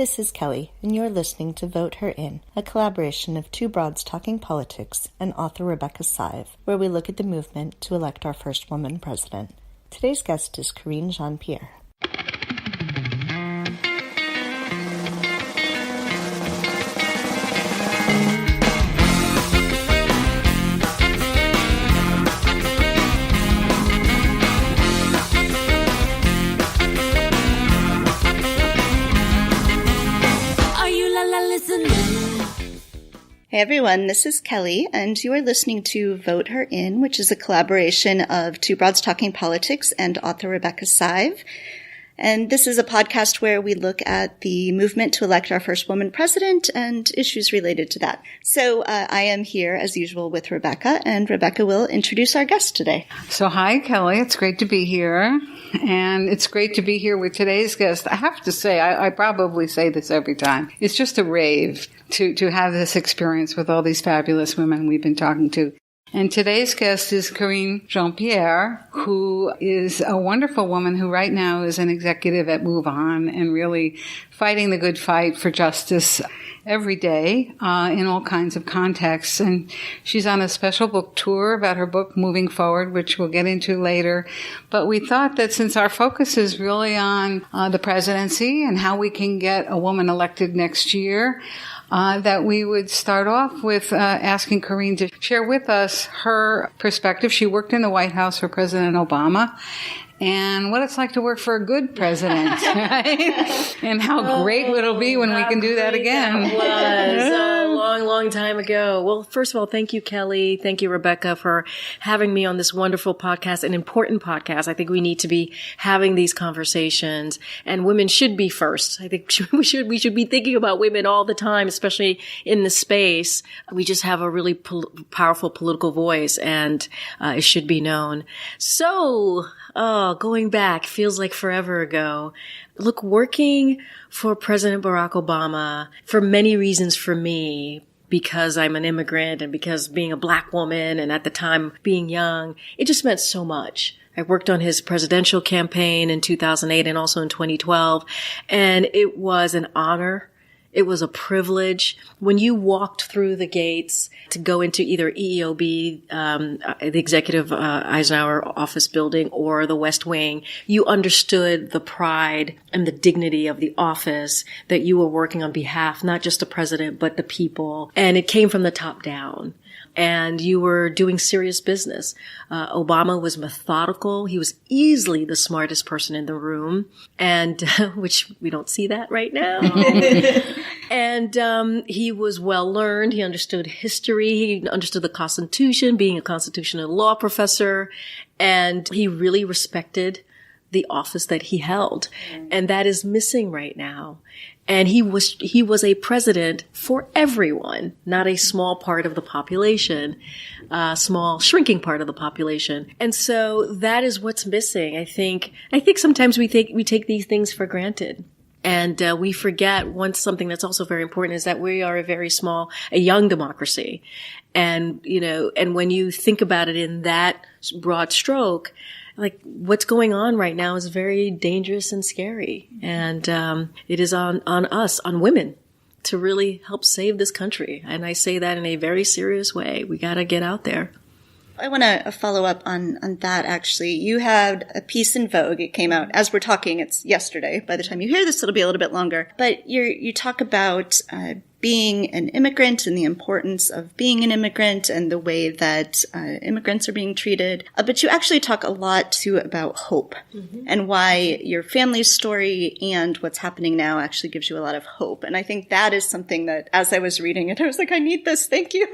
This is Kelly, and you're listening to Vote Her In, a collaboration of two broads talking politics and author Rebecca Sive, where we look at the movement to elect our first woman president. Today's guest is Karine Jean-Pierre. Hey everyone, this is Kelly, and you are listening to Vote Her In, which is a collaboration of two broads talking politics and author Rebecca Sive. And this is a podcast where we look at the movement to elect our first woman president and issues related to that. So I am here, as usual, with Rebecca, and Rebecca will introduce our guest today. So hi, Kelly. It's great to be here. And it's great to be here with today's guest. I have to say, I probably say this every time. It's just a rave to have this experience with all these fabulous women we've been talking to. And today's guest is Karine Jean-Pierre, who is a wonderful woman who right now is an executive at MoveOn and really fighting the good fight for justice every day in all kinds of contexts. And she's on a special book tour about her book Moving Forward, which we'll get into later. But we thought that since our focus is really on the presidency and how we can get a woman elected next year, that we would start off with asking Karine to share with us her perspective. She worked in the White House for President Obama, and what it's like to work for a good president, right? And how great it'll be when we can do that again. That was a long, long time ago. Well, first of all, thank you, Kelly. Thank you, Rebecca, for having me on this wonderful podcast, an important podcast. I think we need to be having these conversations, and women should be first. I think we should be thinking about women all the time, especially in the space. We just have a really powerful political voice, and it should be known. So, going back feels like forever ago. Look, working for President Barack Obama, for many reasons for me, because I'm an immigrant and because being a black woman and at the time being young, it just meant so much. I worked on his presidential campaign in 2008 and also in 2012, and it was an honor. It was a privilege. When you walked through the gates to go into either EEOB, the Executive Eisenhower Office Building, or the West Wing, you understood the pride and the dignity of the office, that you were working on behalf, not just the president, but the people. And it came from the top down. And you were doing serious business. Obama was methodical. He was easily the smartest person in the room, and which we don't see that right now. And he was well learned. He understood history. He understood the Constitution, being a constitutional law professor, and he really respected the office that he held. And that is missing right now. And he was a president for everyone, not a small part of the population, small shrinking part of the population. And so that is what's missing. I think sometimes we take these things for granted. And we forget something that's also very important is that we are a young democracy. And, and when you think about it in that broad stroke, like what's going on right now is very dangerous and scary. And it is on us, on women, to really help save this country. And I say that in a very serious way. We got to get out there. I want to follow up on that, actually. You had a piece in Vogue. It came out, as we're talking, it's yesterday. By the time you hear this, it'll be a little bit longer. But you talk about being an immigrant and the importance of being an immigrant and the way that immigrants are being treated. But you actually talk a lot, too, about hope and why your family's story and what's happening now actually gives you a lot of hope. And I think that is something that, as I was reading it, I was like, I need this. Thank you.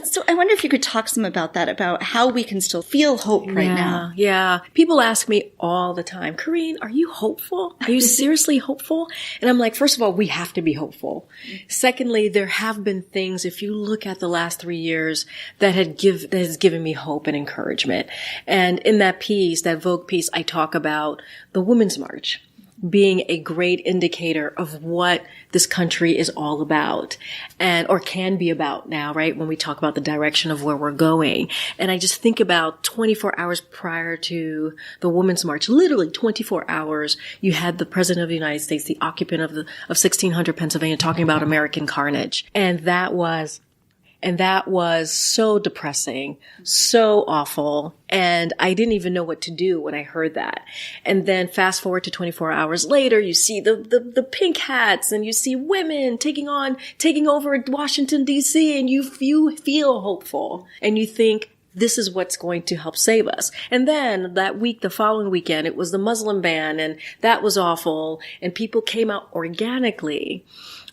So I wonder if you could talk some about that, about how we can still feel hope right now. Yeah. People ask me all the time, Karine, are you hopeful? Are you seriously hopeful? And I'm like, first of all, we have to be hopeful. Secondly, there have been things, if you look at the last 3 years, that has given me hope and encouragement. And in that piece, that Vogue piece, I talk about the Women's March. being a great indicator of what this country is all about or can be about now, right? When we talk about the direction of where we're going. And I just think about 24 hours prior to the Women's March, literally 24 hours, you had the President of the United States, the occupant of 1600 Pennsylvania, talking about American carnage. And that was so depressing, so awful. And I didn't even know what to do when I heard that. And then fast forward to 24 hours later, you see the pink hats and you see women taking over Washington, D.C. and you feel hopeful and you think, this is what's going to help save us. And then the following weekend, it was the Muslim ban and that was awful. And people came out organically.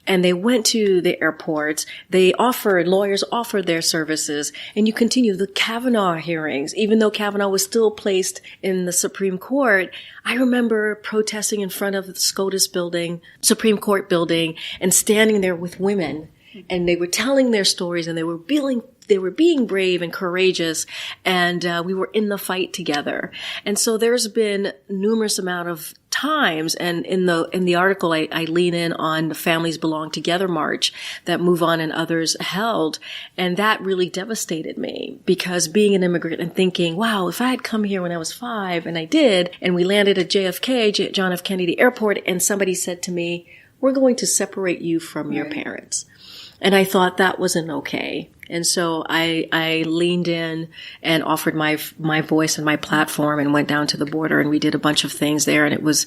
And they went to the airports. Lawyers offered their services. And you continue the Kavanaugh hearings. Even though Kavanaugh was still placed in the Supreme Court, I remember protesting in front of the SCOTUS building, Supreme Court building, and standing there with women. And they were telling their stories and they were being brave and courageous, and we were in the fight together. And so there's been numerous amount of times, and in the article I lean in on the Families Belong Together march that MoveOn and others held, and that really devastated me because being an immigrant and thinking, wow, if I had come here when I was 5, and I did, and we landed at JFK, John F. Kennedy Airport, and somebody said to me, we're going to separate you from your parents. And I thought that wasn't okay. And so I leaned in and offered my voice and my platform and went down to the border and we did a bunch of things there. And it was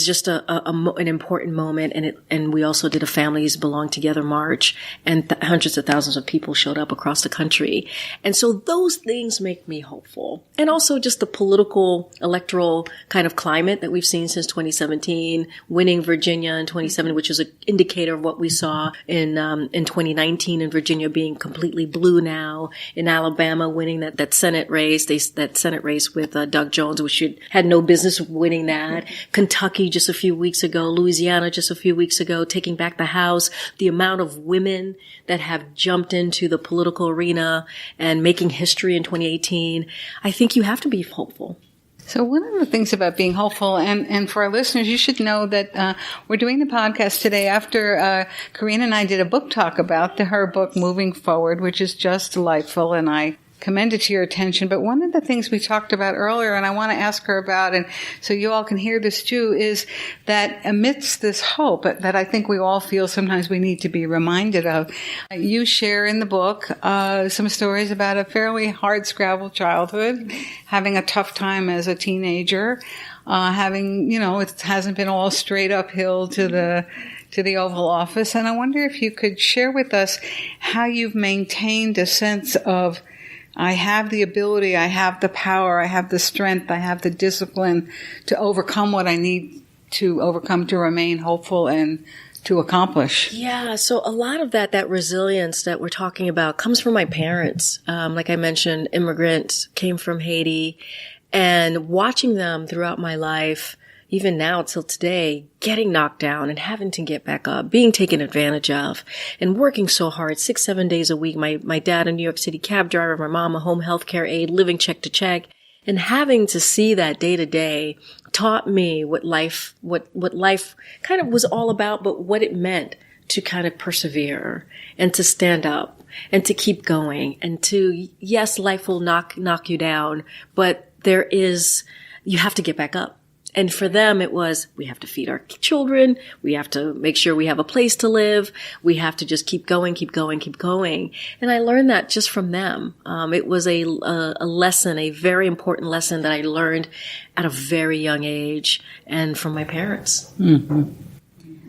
just an important moment. And we also did a Families Belong Together march and hundreds of thousands of people showed up across the country. And so those things make me hopeful. And also just the political electoral kind of climate that we've seen since 2017, winning Virginia in 2017, which is an indicator of what we saw in 2019 in Virginia being completely blue now, in Alabama winning that Senate race, with Doug Jones, which had no business winning that. Kentucky just a few weeks ago, Louisiana just a few weeks ago, taking back the House, the amount of women that have jumped into the political arena and making history in 2018. I think you have to be hopeful. So one of the things about being hopeful, and for our listeners, you should know that we're doing the podcast today after Karine and I did a book talk about her book, Moving Forward, which is just delightful, and I commend it to your attention. But one of the things we talked about earlier, and I want to ask her about, and so you all can hear this too, is that amidst this hope that I think we all feel sometimes we need to be reminded of, you share in the book some stories about a fairly hard-scrabbled childhood, having a tough time as a teenager, having, it hasn't been all straight uphill to the Oval Office. And I wonder if you could share with us how you've maintained a sense of, I have the ability, I have the power, I have the strength, I have the discipline to overcome what I need to overcome to remain hopeful and to accomplish. Yeah, so a lot of that resilience that we're talking about comes from my parents. Like I mentioned, immigrants, came from Haiti, and watching them throughout my life, even now till today, getting knocked down and having to get back up, being taken advantage of, and working so hard, 6-7 days a week. My dad, a New York City cab driver, my mom, a home health care aide, living check to check, and having to see that day to day taught me what life kind of was all about, but what it meant to kind of persevere and to stand up and to keep going and to, yes, life will knock you down, but you have to get back up. And for them, it was, we have to feed our children. We have to make sure we have a place to live. We have to just keep going, keep going, keep going. And I learned that just from them. It was a lesson, a very important lesson that I learned at a very young age and from my parents. Mm-hmm.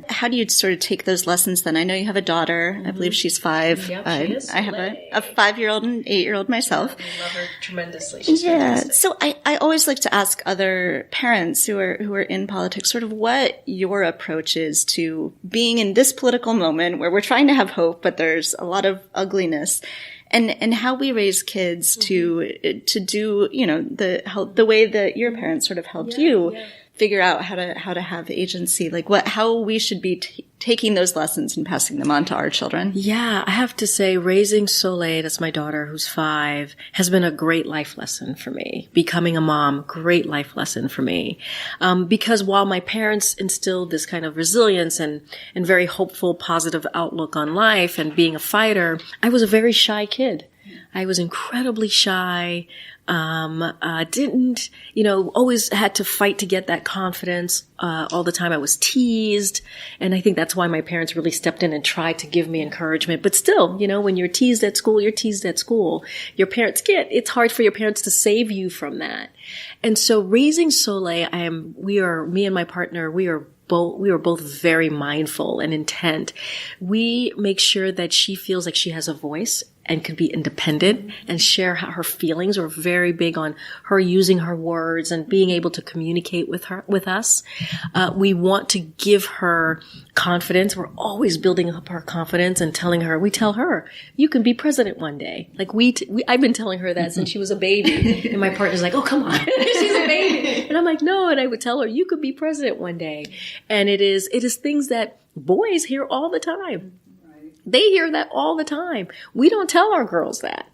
How do you sort of take those lessons then? I know you have a daughter. I believe she's 5. Yep, she is. I have a 5-year-old and 8-year-old myself. I love her tremendously. She's fantastic. So I always like to ask other parents who are in politics sort of what your approach is to being in this political moment where we're trying to have hope, but there's a lot of ugliness. And how we raise kids to do, the way that your parents sort of helped you figure out how to have agency, like how we should be taking those lessons and passing them on to our children? Yeah, I have to say raising Soleil, that's my daughter who's 5, has been a great life lesson for me. Becoming a mom, great life lesson for me. Because while my parents instilled this kind of resilience and very hopeful, positive outlook on life and being a fighter, I was a very shy kid. I was incredibly shy. Didn't, always had to fight to get that confidence, all the time. I was teased. And I think that's why my parents really stepped in and tried to give me encouragement. But still, when you're teased at school, you're teased at school. It's hard for your parents to save you from that. And so raising Soleil, me and my partner, we were both very mindful and intent. We make sure that she feels like she has a voice and can be independent and share her feelings. We're very big on her using her words and being able to communicate with us. We want to give her confidence. We're always building up her confidence and we tell her, you can be president one day. Like I've been telling her that since she was a baby. And my partner's like, oh, come on. She's a baby. And I'm like, no. And I would tell her, you could be president one day. And it is things that boys hear all the time. They hear that all the time. We don't tell our girls that.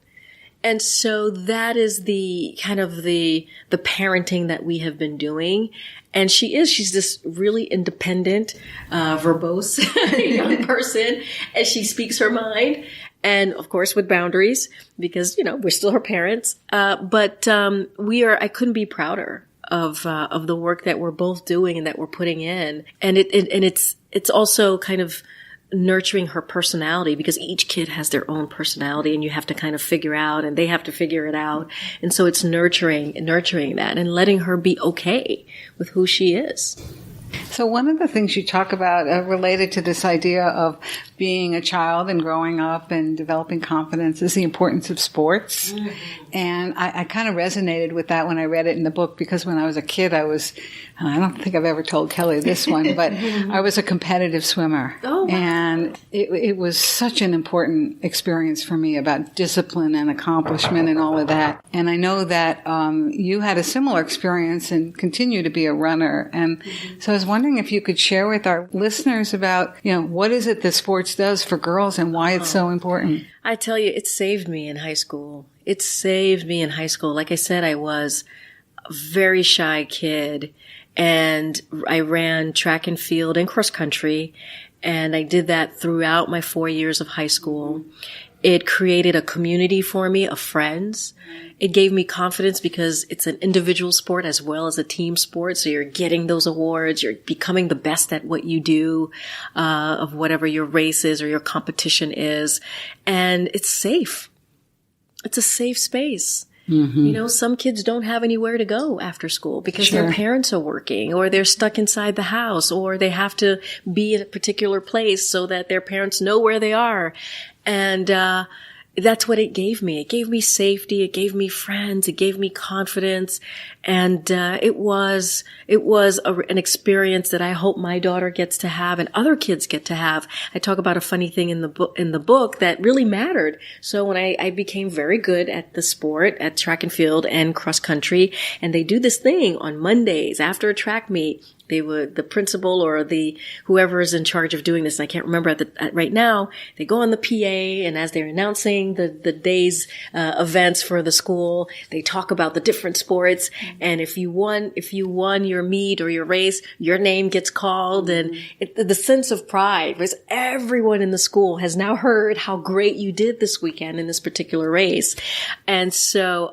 And so that is the kind of the parenting that we have been doing. And she's this really independent, verbose young person, and she speaks her mind. And of course with boundaries because, we're still her parents. But I couldn't be prouder of the work that we're both doing and that we're putting in. And it's also kind of nurturing her personality because each kid has their own personality and you have to kind of figure out and they have to figure it out. And so it's nurturing that and letting her be okay with who she is. So one of the things you talk about related to this idea of being a child and growing up and developing confidence is the importance of sports. Mm-hmm. And I kind of resonated with that when I read it in the book because when I was a kid, I don't think I've ever told Kelly this one, but I was a competitive swimmer. Oh, wow. And it was such an important experience for me about discipline and accomplishment and all of that. And I know that you had a similar experience and continue to be a runner. And so I was wondering if you could share with our listeners about, what is it that sports does for girls and why it's so important? I tell you, it saved me in high school. Like I said, I was a very shy kid and I ran track and field and cross country. And I did that throughout my 4 years of high school. It created a community for me of friends. It gave me confidence because it's an individual sport as well as a team sport. So you're getting those awards. You're becoming the best at what you do, of whatever your race is or your competition is. And it's safe. It's a safe space. Mm-hmm. Some kids don't have anywhere to go after school because their parents are working or they're stuck inside the house or they have to be at a particular place so that their parents know where they are. And that's what it gave me. It gave me safety. It gave me friends. It gave me confidence. And it was an experience that I hope my daughter gets to have and other kids get to have. I talk about a funny thing in the book that really mattered. So when I became very good at the sport, at track and field and cross country, and they do this thing on Mondays after a track meet. The principal or whoever is in charge of doing this, I can't remember right now, they go on the PA and as they're announcing the day's events for the school, they talk about the different sports. And if you won your meet or your race, your name gets called. And the sense of pride was everyone in the school has now heard how great you did this weekend in this particular race. And so,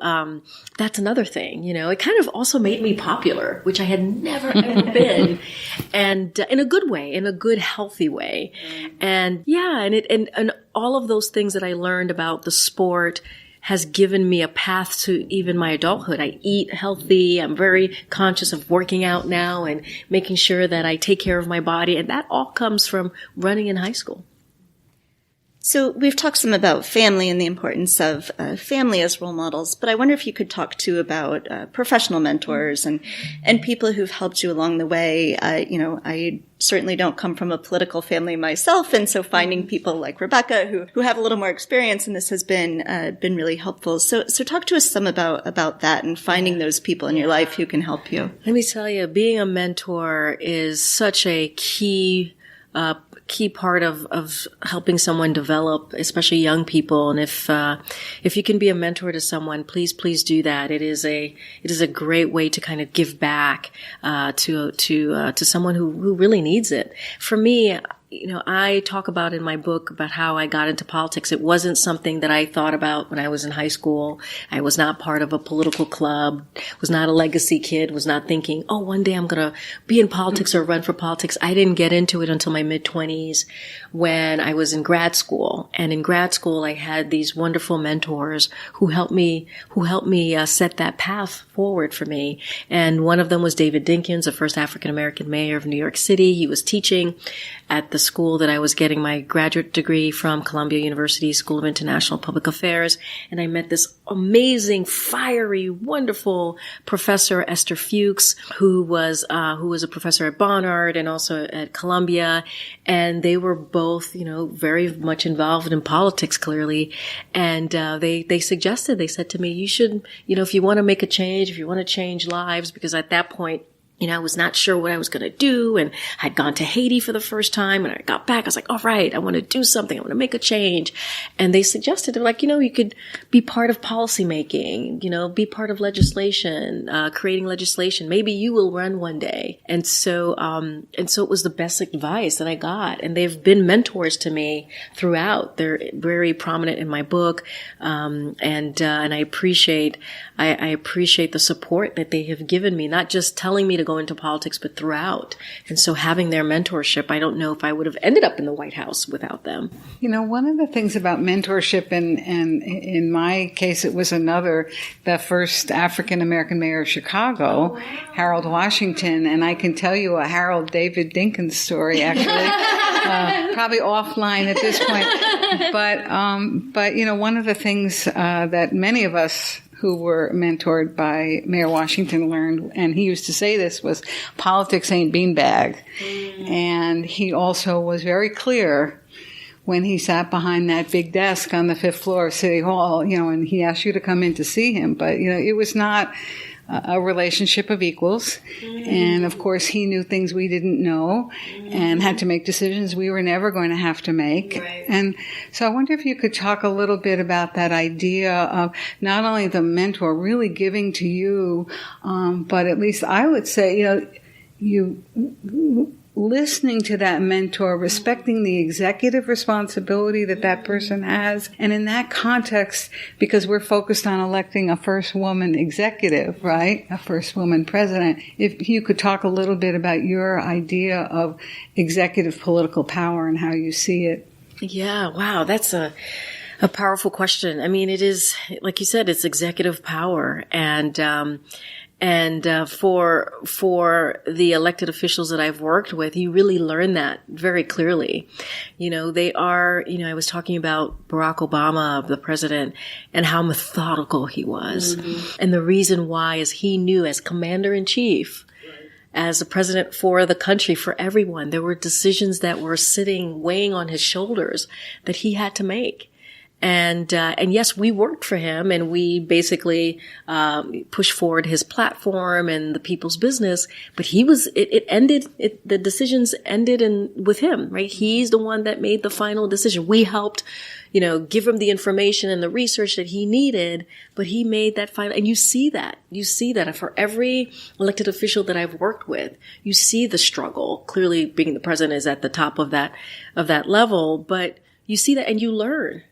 that's another thing, it kind of also made me popular, which I had never ever been. And in a good way, in a good, healthy way. And and all of those things that I learned about the sport has given me a path to even my adulthood. I eat healthy. I'm very conscious of working out now and making sure that I take care of my body. And that all comes from running in high school. So we've talked some about family and the importance of family as role models, but I wonder if you could talk too about professional mentors and people who've helped you along the way. I certainly don't come from a political family myself, and so finding people like Rebecca who have a little more experience in this has been really helpful. So talk to us some about that and finding those people in your life who can help you. Let me tell you, being a mentor is such a key key part of helping someone develop, especially young people. And if you can be a mentor to someone, please do that. It is a great way to kind of give back to someone who really needs it. For me, I talk about in my book about how I got into politics. It wasn't something that I thought about when I was in high school. I was not part of a political club, was not a legacy kid, was not thinking, oh, one day I'm going to be in politics or run for politics. I didn't get into it until my mid-20s when I was in grad school. And in grad school, I had these wonderful mentors who helped me set that path forward for me. And one of them was David Dinkins, the first African-American mayor of New York City. He was teaching at the school that I was getting my graduate degree from, Columbia University School of International Public Affairs. And I met this amazing, fiery, wonderful professor, Esther Fuchs, who was a professor at Barnard and also at Columbia. And they were both, very much involved in politics, clearly. And, they said to me, you should, if you want to make a change, if you want to change lives, because at that point, I was not sure what I was going to do, and I'd gone to Haiti for the first time, and I got back. I was like, all right, I want to do something. I want to make a change. And they suggested, they're like, you could be part of policymaking, be part of legislation, creating legislation. Maybe you will run one day. And so it was the best advice that I got. And they've been mentors to me throughout. They're very prominent in my book. And I appreciate the support that they have given me, not just telling me to go into politics, but throughout. And so having their mentorship, I don't know if I would have ended up in the White House without them. One of the things about mentorship, and in my case, it was the first African-American mayor of Chicago, Harold Washington. And I can tell you a Harold David Dinkins story, actually, probably offline at this point. But one of the things that many of us who were mentored by Mayor Washington learned, and he used to say this, was politics ain't beanbag. And he also was very clear when he sat behind that big desk on the 5th floor of City Hall, and he asked you to come in to see him. But, it was not a relationship of equals. And of course, he knew things we didn't know and had to make decisions we were never going to have to make. Right. And so I wonder if you could talk a little bit about that idea of not only the mentor really giving to you, but at least I would say, you listening to that mentor, respecting the executive responsibility that person has. And in that context, because we're focused on electing a first woman executive, right? A first woman president. If you could talk a little bit about your idea of executive political power and how you see it. Yeah. Wow. That's a powerful question. I mean, it is, like you said, it's executive power. And for the elected officials that I've worked with, you really learn that very clearly. They are, I was talking about Barack Obama, the president, and how methodical he was. Mm-hmm. And the reason why is he knew, as commander in chief, as the president for the country, for everyone, there were decisions that were weighing on his shoulders that he had to make. And yes, we worked for him, and we basically pushed forward his platform and the people's business. But the decisions ended with him, right? He's the one that made the final decision. We helped, give him the information and the research that he needed, but he made that final. And you see that for every elected official that I've worked with. You see the struggle. Clearly, being the president is at the top of that level, but you see that and you learn.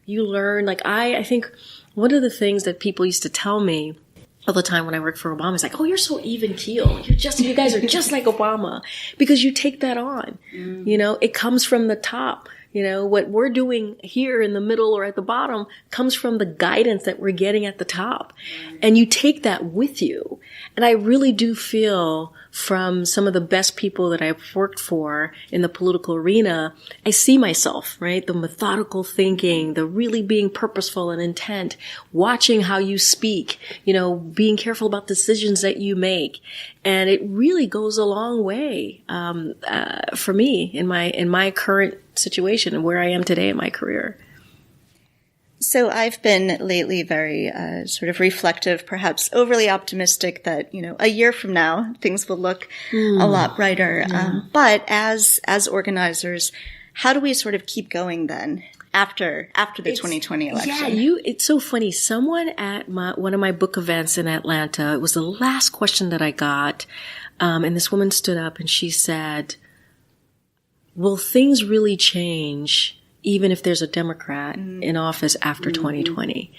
Like I think one of the things that people used to tell me all the time when I worked for Obama is like, oh, you're so even keel. You guys are just like Obama, because you take that on. It comes from the top. What we're doing here in the middle or at the bottom comes from the guidance that we're getting at the top. And you take that with you. And I really do feel from some of the best people that I've worked for in the political arena, I see myself, right? The methodical thinking, the really being purposeful and intent, watching how you speak, being careful about decisions that you make. And it really goes a long way, for me in my current situation and where I am today in my career. So I've been lately very sort of reflective, perhaps overly optimistic that, a year from now, things will look a lot brighter. Yeah. But as organizers, how do we sort of keep going then after the 2020 election? Yeah, it's so funny. Someone at one of my book events in Atlanta, it was the last question that I got, and this woman stood up and she said, will things really change even if there's a Democrat in office after 2020?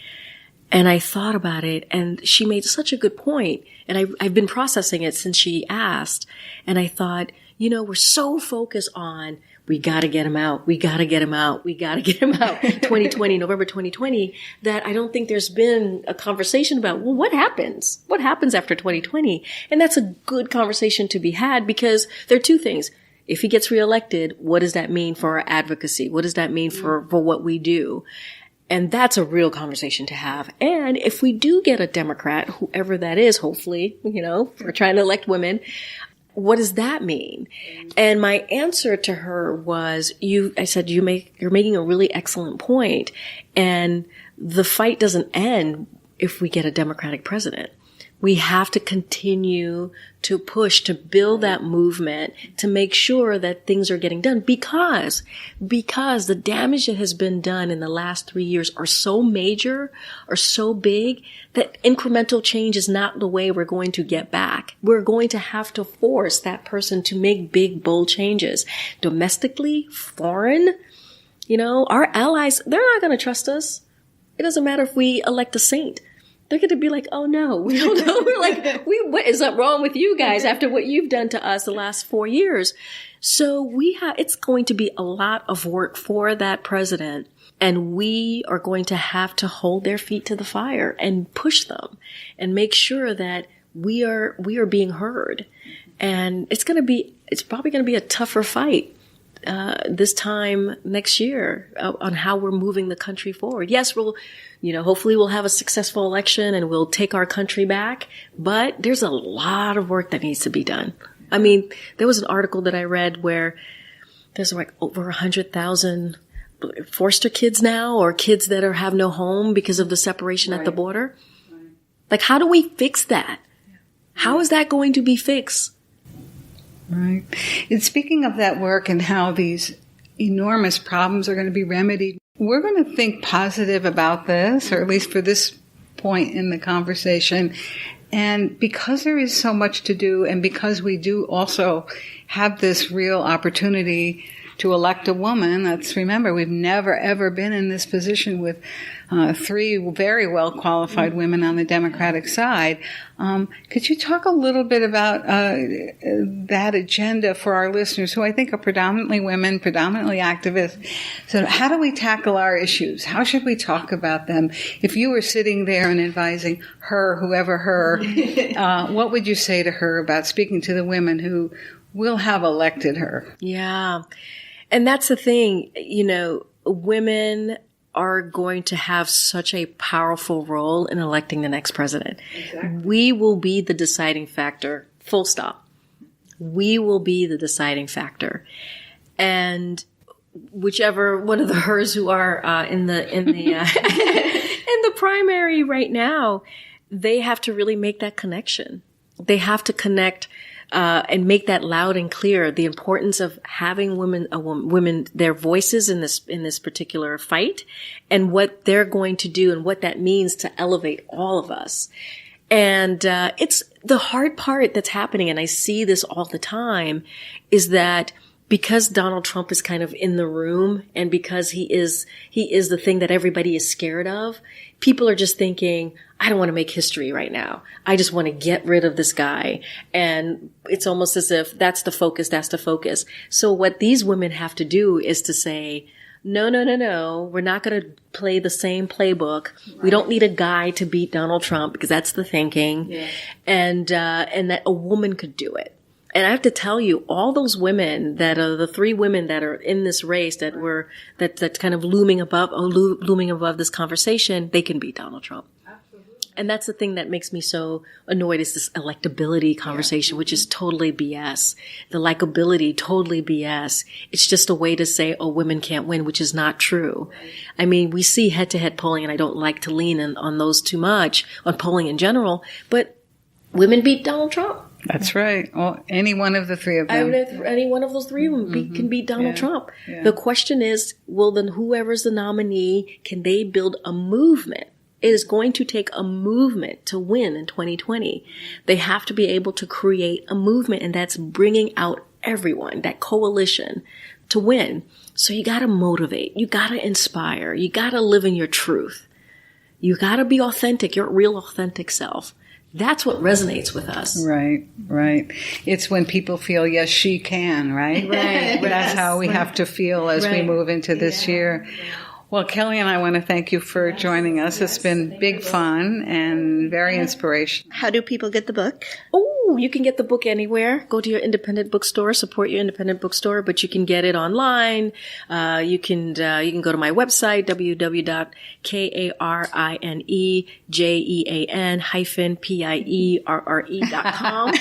And I thought about it, and she made such a good point. And I've been processing it since she asked. And I thought, we're so focused on, we got to get him out. We got to get him out. We got to get him out. 2020, November 2020, that I don't think there's been a conversation about, well, what happens? What happens after 2020? And that's a good conversation to be had, because there are two things. If he gets reelected, what does that mean for our advocacy? What does that mean for what we do? And that's a real conversation to have. And if we do get a Democrat, whoever that is, hopefully, we're trying to elect women, what does that mean? And my answer to her was, I said, you're making a really excellent point. And the fight doesn't end if we get a Democratic president. We have to continue to push to build that movement to make sure that things are getting done, because the damage that has been done in the last 3 years are so major, are so big, that incremental change is not the way we're going to get back. We're going to have to force that person to make big, bold changes. Domestically, foreign, our allies, they're not going to trust us. It doesn't matter if we elect a saint. They're going to be like, oh no, we don't know. We're like, what is up wrong with you guys after what you've done to us the last 4 years? So it's going to be a lot of work for that president. And we are going to have to hold their feet to the fire and push them and make sure that we are being heard. And it's probably going to be a tougher fight this time next year on how we're moving the country forward. Yes, hopefully we'll have a successful election and we'll take our country back, but there's a lot of work that needs to be done. I mean, there was an article that I read where there's like over 100,000 foster kids now, or kids that have no home because of the separation at the border. Right. Like, how do we fix that? How is that going to be fixed? Right. And speaking of that work and how these enormous problems are going to be remedied, we're going to think positive about this, or at least for this point in the conversation. And because there is so much to do, and because we do also have this real opportunity to elect a woman, remember, we've never, ever been in this position with 3 very well-qualified women on the Democratic side. Could you talk a little bit about that agenda for our listeners, who I think are predominantly women, predominantly activists? So how do we tackle our issues? How should we talk about them? If you were sitting there and advising her, whoever her, what would you say to her about speaking to the women who will have elected her? Yeah. And that's the thing, women are going to have such a powerful role in electing the next president. Exactly. We will be the deciding factor, full stop. We will be the deciding factor. And whichever one of the hers who are in the in the primary right now, they have to really make that connection. They have to connect and make that loud and clear, the importance of having women, their voices in this particular fight, and what they're going to do and what that means to elevate all of us. And it's the hard part that's happening, and I see this all the time, is that because Donald Trump is kind of in the room, and because he is the thing that everybody is scared of, people are just thinking, I don't want to make history right now. I just want to get rid of this guy. And it's almost as if that's the focus. So what these women have to do is to say, no. We're not going to play the same playbook. Right. We don't need a guy to beat Donald Trump, because that's the thinking. Yeah. And that a woman could do it. And I have to tell you, all those women that are the 3 women that are in this race that's kind of looming above this conversation, they can beat Donald Trump. And that's the thing that makes me so annoyed is this electability conversation, which is totally BS. The likability, totally BS. It's just a way to say, oh, women can't win, which is not true. I mean, we see head-to-head polling, and I don't like to lean on those too much, on polling in general, but women beat Donald Trump. That's right. Well, any one of the three of them. Any one of those three of them can beat Donald Trump. Yeah. The question is, well, then whoever's the nominee, can they build a movement? It is going to take a movement to win in 2020. They have to be able to create a movement, and that's bringing out everyone, that coalition, to win. So you got to motivate. You got to inspire. You got to live in your truth. You got to be authentic, your real authentic self. That's what resonates with us. Right. It's when people feel, yes, she can, right? Right. That's how we have to feel as we move into this year. Well, Kelly and I want to thank you for joining us. It's been big fun and very inspirational. How do people get the book? Oh, you can get the book anywhere. Go to your independent bookstore, support your independent bookstore, but you can get it online. You can go to my website, www.KarineJean-PIERRE.com.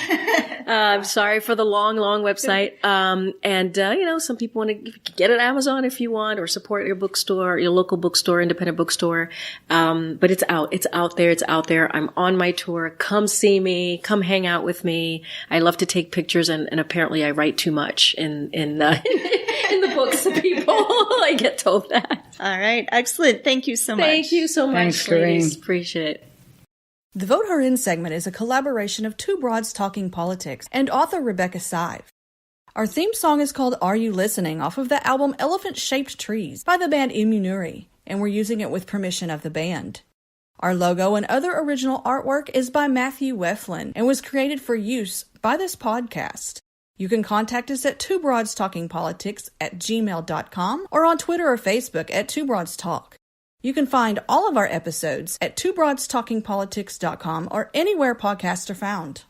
I'm sorry for the long website. Some people want to get it at Amazon if you want, or support your bookstore, your local bookstore, independent bookstore. But it's out there. I'm on my tour. Come see me. Come hang out with me. I love to take pictures, and apparently I write too much in the books to people. I get told that. All right. Excellent. Thank you so much. Thank you so much, Thanks, ladies. Karine. Appreciate it. The Vote Her In segment is a collaboration of Two Broads Talking Politics and author Rebecca Sive. Our theme song is called Are You Listening, off of the album Elephant Shaped Trees by the band Immunuri, and we're using it with permission of the band. Our logo and other original artwork is by Matthew Weflin and was created for use by this podcast. You can contact us at twobroadstalkingpolitics@gmail.com or on Twitter or Facebook at Two Broads Talk. You can find all of our episodes at twobroadstalkingpolitics.com or anywhere podcasts are found.